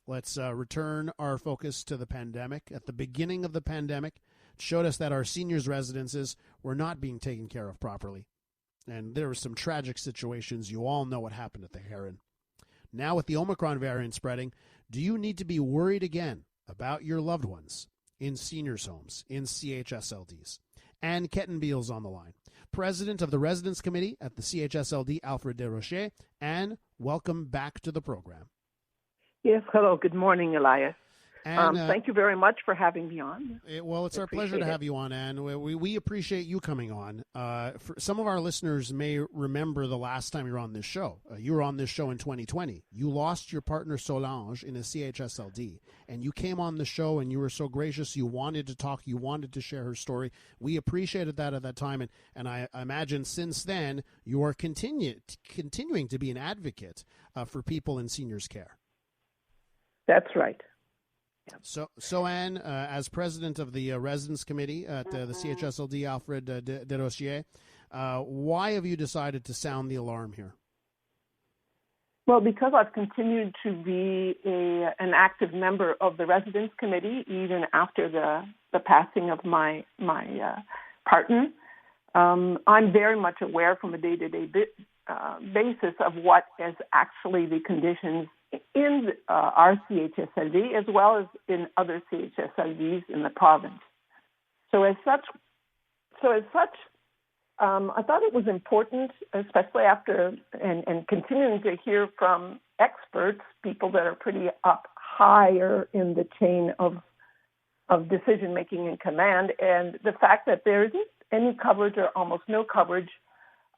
Let's return our focus to the pandemic. At the beginning of the pandemic, it showed us that our seniors' residences were not being taken care of properly. And there were some tragic situations. You all know what happened at the Heron. Now with the Omicron variant spreading, do you need to be worried again about your loved ones in seniors' homes, in CHSLDs? Anne Kettenbeil's on the line, president of the Residence Committee at the CHSLD Alfred-Desrochers. Anne, welcome back to the program. Yes, hello. Good morning, Elias. And, thank you very much for having me on. It's our pleasure to have you on, Anne. We appreciate you coming on. For some of our listeners may remember the last time you were on this show. You were on this show in 2020. You lost your partner Solange in a CHSLD, and you came on the show and you were so gracious. You wanted to talk. You wanted to share her story. We appreciated that at that time, and I imagine since then you are continuing to be an advocate for people in seniors' care. That's right. So Anne, as president of the Residence Committee at the CHSLD Alfred-Desrochers, why have you decided to sound the alarm here? Well, because I've continued to be an active member of the Residence Committee even after the passing of my partner. I'm very much aware from a day-to-day basis of what is actually the conditions in our CHSLD as well as in other CHSLDs in the province. So as such, I thought it was important, especially after and continuing to hear from experts, people that are pretty up higher in the chain of decision making and command, and the fact that there isn't any coverage or almost no coverage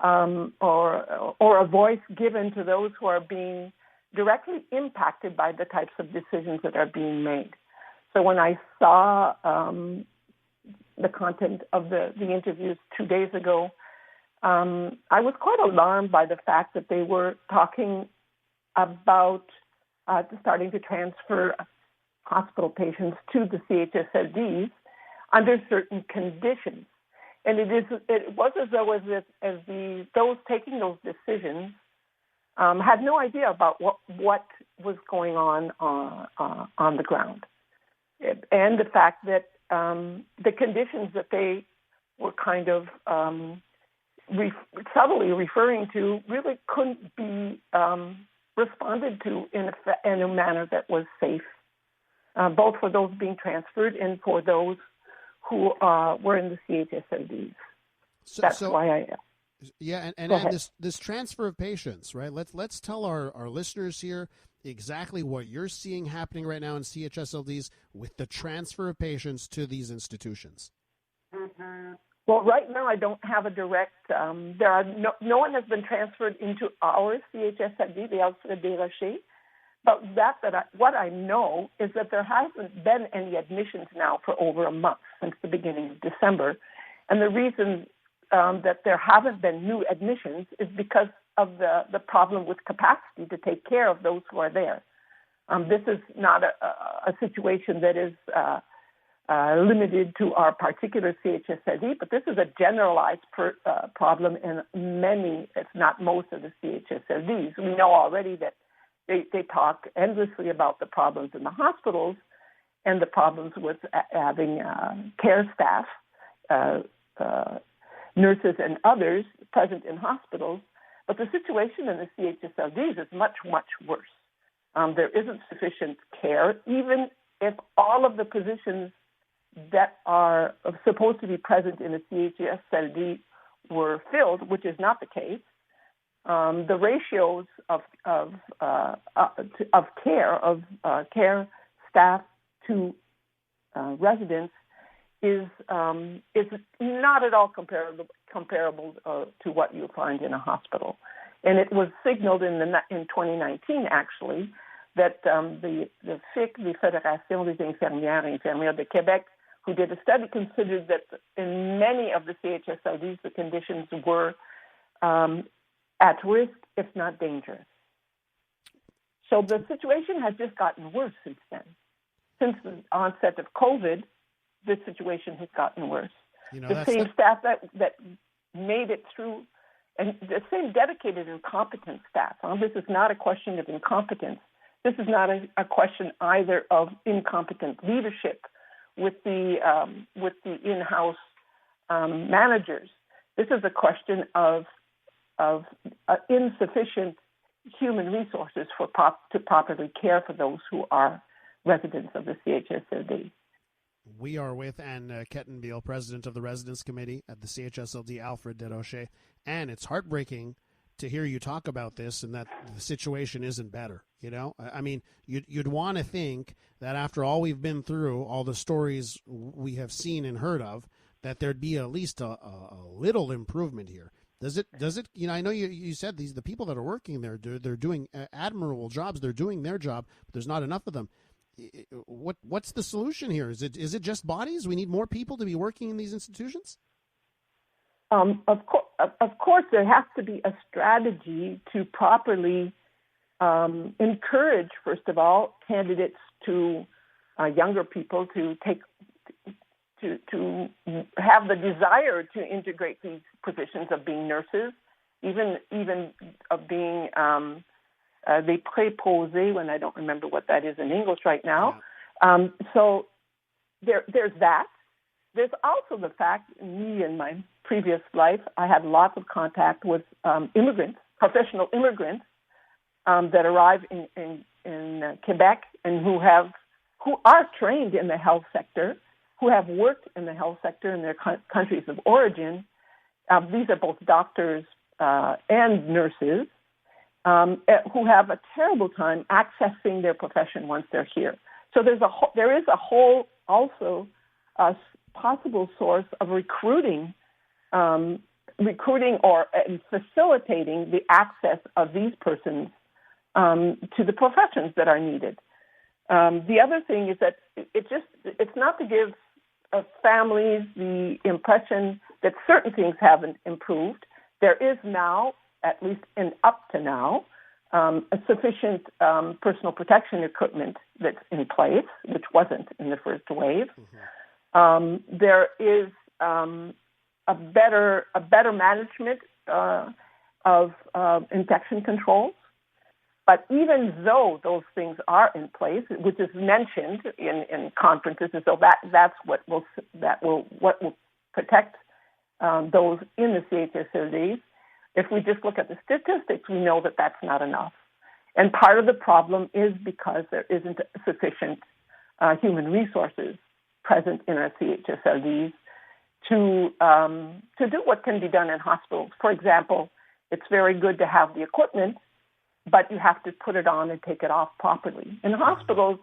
or a voice given to those who are being directly impacted by the types of decisions that are being made. So when I saw the content of the interviews 2 days ago, I was quite alarmed by the fact that they were talking about starting to transfer hospital patients to the CHSLDs under certain conditions. And it was as though those taking those decisions had no idea about what was going on the ground, and the fact that the conditions that they were kind of subtly referring to really couldn't be responded to in a manner that was safe, both for those being transferred and for those who were in the CHSLDs. That's why I. Yeah, and this transfer of patients, right? Let's tell our listeners here exactly what you're seeing happening right now in CHSLDs with the transfer of patients to these institutions. Mm-hmm. Well, right now I don't have a direct. There are no one has been transferred into our CHSLD, the Alfred-Desrochers. But what I know is that there hasn't been any admissions now for over a month since the beginning of December, and the reason that there haven't been new admissions is because of the problem with capacity to take care of those who are there. This is not a situation that is limited to our particular CHSLD, but this is a generalized problem in many, if not most, of the CHSLDs. We know already that they talk endlessly about the problems in the hospitals and the problems with having care staff, nurses and others present in hospitals, but the situation in the CHSLDs is much, much worse. There isn't sufficient care, even if all of the positions that are supposed to be present in a CHSLD were filled, which is not the case. The ratios of care staff to residents is not at all comparable to what you find in a hospital. And it was signaled in 2019, actually, that the FIC, the Fédération des Infirmières et Infirmières de Québec, who did a study, considered that in many of the CHSLDs, the conditions were at risk, if not dangerous. So the situation has just gotten worse since then. Since the onset of COVID, the situation has gotten worse. The same staff that made it through, and the same dedicated and competent staff. This is not a question of incompetence. This is not a question either of incompetent leadership with the in-house managers. This is a question of insufficient human resources to properly care for those who are residents of the CHSLD. We are with Anne Kettenbeil, president of the Residence Committee at the CHSLD Alfred-Desrochers, and it's heartbreaking to hear you talk about this and that the situation isn't better. You know, I mean, you'd want to think that after all we've been through, all the stories we have seen and heard of, that there'd be at least a little improvement here. Does it? You know, I know you said the people that are working there, they're doing admirable jobs. They're doing their job, but there's not enough of them. What's the solution here? Is it just bodies? We need more people to be working in these institutions? Of course, there has to be a strategy to properly encourage, first of all, candidates to younger people to have the desire to integrate these positions of being nurses, even of being les préposés, when I don't remember what that is in English right now. Yeah. So there's that. There's also the fact, me in my previous life, I had lots of contact with immigrants, professional immigrants that arrive in Quebec and who are trained in the health sector, who have worked in the health sector in their countries of origin. These are both doctors and nurses who have a terrible time accessing their profession once they're here. So there is a whole also possible source of recruiting or facilitating the access of these persons to the professions that are needed. The other thing is that it's not to give families the impression that certain things haven't improved. There is now, at least up to now, a sufficient personal protection equipment that's in place, which wasn't in the first wave. Mm-hmm. There is a better management of infection controls. But even though those things are in place, which is mentioned in conferences, and so that's what will protect those in the CHSLDs. If we just look at the statistics, we know that that's not enough. And part of the problem is because there isn't sufficient human resources present in our CHSLDs to do what can be done in hospitals. For example, it's very good to have the equipment, but you have to put it on and take it off properly. In hospitals,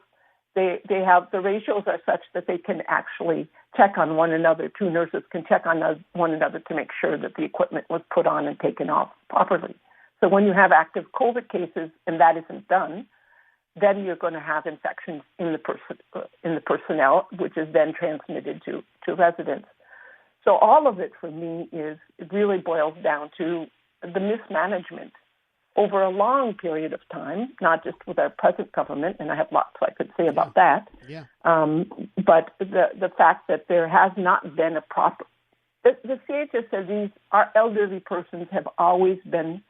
they have the ratios are such that they can actually check on one another. Two nurses can check on one another to make sure that the equipment was put on and taken off properly. So when you have active COVID cases and that isn't done, then you're going to have infections in the personnel, which is then transmitted to residents. So all of it for me it really boils down to the mismanagement over a long period of time, not just with our present government, and I have lots I could say about that. Yeah. But the fact that there has not been a proper... The CHSLDs, our elderly persons have always been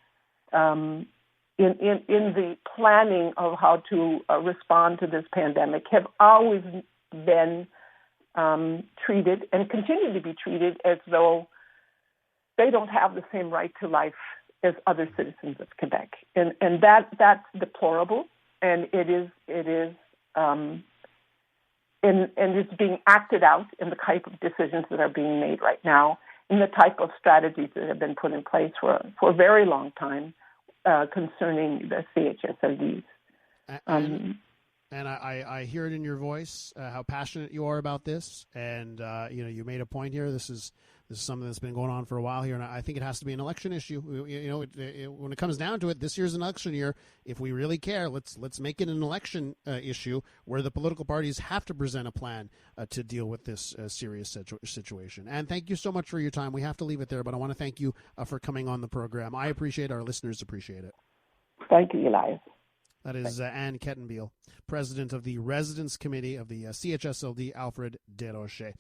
in the planning of how to respond to this pandemic, have always been treated and continue to be treated as though they don't have the same right to life as other citizens of Quebec, and that's deplorable, and it's being acted out in the type of decisions that are being made right now, in the type of strategies that have been put in place for a very long time concerning the CHSLDs. And I hear it in your voice how passionate you are about this, and you made a point here. This is something that's been going on for a while here, and I think it has to be an election issue. When it comes down to it, this year's an election year. If we really care, let's make it an election issue where the political parties have to present a plan to deal with this serious situation. And thank you so much for your time. We have to leave it there, but I want to thank you for coming on the program. I appreciate it. Our listeners appreciate it. Thank you, Elias. That is Anne Kettenbeil, president of the Residence Committee of the CHSLD Alfred-Desrochers.